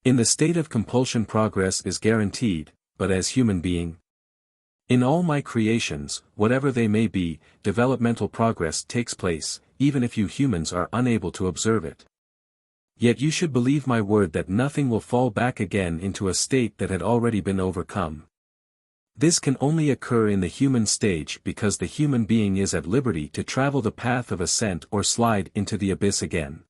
In the state of compulsion progress is guaranteed, but as human being. In all my creations, whatever they may be, developmental progress takes place, even if you humans are unable to observe it. Yet you should believe my word that nothing will fall back again into a state that had already been overcome. This can only occur in the human stage because the human being is at liberty to travel the path of ascent or slide into the abyss again.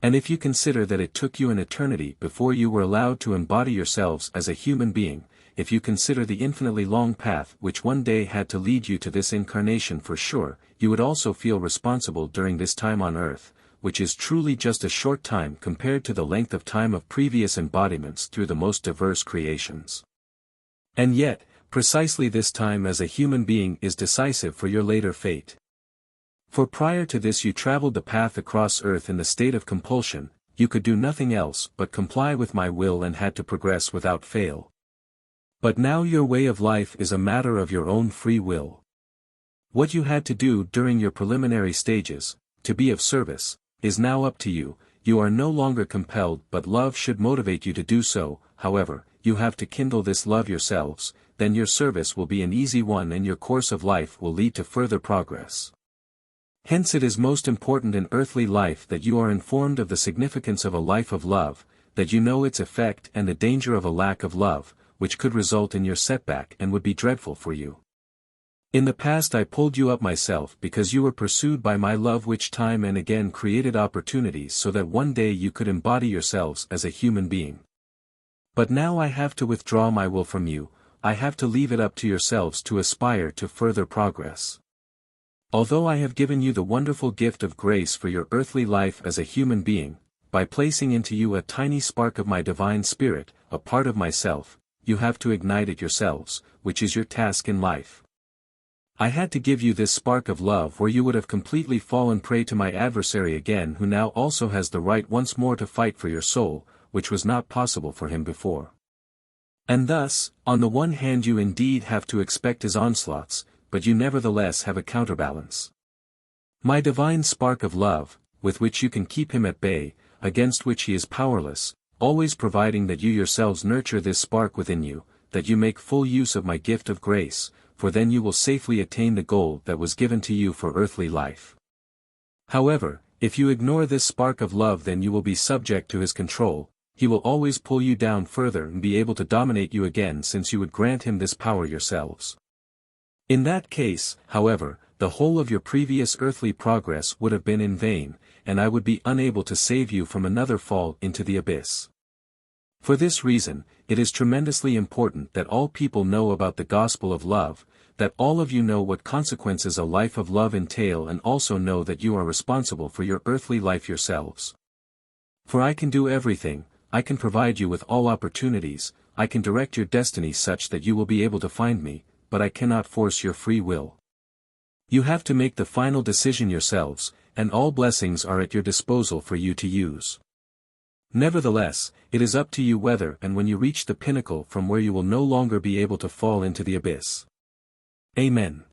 And if you consider that it took you an eternity before you were allowed to embody yourselves as a human being, if you consider the infinitely long path which one day had to lead you to this incarnation for sure, you would also feel responsible during this time on earth, which is truly just a short time compared to the length of time of previous embodiments through the most diverse creations. And yet, precisely this time as a human being is decisive for your later fate. For prior to this you traveled the path across earth in the state of compulsion, you could do nothing else but comply with my will and had to progress without fail. But now your way of life is a matter of your own free will. What you had to do during your preliminary stages, to be of service, is now up to you. You are no longer compelled, but love should motivate you to do so. However, you have to kindle this love yourselves, then your service will be an easy one and your course of life will lead to further progress. Hence it is most important in earthly life that you are informed of the significance of a life of love, that you know its effect and the danger of a lack of love, which could result in your setback and would be dreadful for you. In the past I pulled you up myself because you were pursued by my love, which time and again created opportunities so that one day you could embody yourselves as a human being. But now I have to withdraw my will from you, I have to leave it up to yourselves to aspire to further progress. Although I have given you the wonderful gift of grace for your earthly life as a human being, by placing into you a tiny spark of my divine spirit, a part of myself, you have to ignite it yourselves, which is your task in life. I had to give you this spark of love or you would have completely fallen prey to my adversary again, who now also has the right once more to fight for your soul, which was not possible for him before. And thus, on the one hand you indeed have to expect his onslaughts, but you nevertheless have a counterbalance. My divine spark of love, with which you can keep him at bay, against which he is powerless, always providing that you yourselves nurture this spark within you, that you make full use of my gift of grace, for then you will safely attain the goal that was given to you for earthly life. However, if you ignore this spark of love, then you will be subject to his control. He will always pull you down further and be able to dominate you again, since you would grant him this power yourselves. In that case, however, the whole of your previous earthly progress would have been in vain, and I would be unable to save you from another fall into the abyss. For this reason, it is tremendously important that all people know about the gospel of love, that all of you know what consequences a life of love entail, and also know that you are responsible for your earthly life yourselves. For I can do everything, I can provide you with all opportunities, I can direct your destiny such that you will be able to find me, but I cannot force your free will. You have to make the final decision yourselves, and all blessings are at your disposal for you to use. Nevertheless, it is up to you whether and when you reach the pinnacle from where you will no longer be able to fall into the abyss. Amen.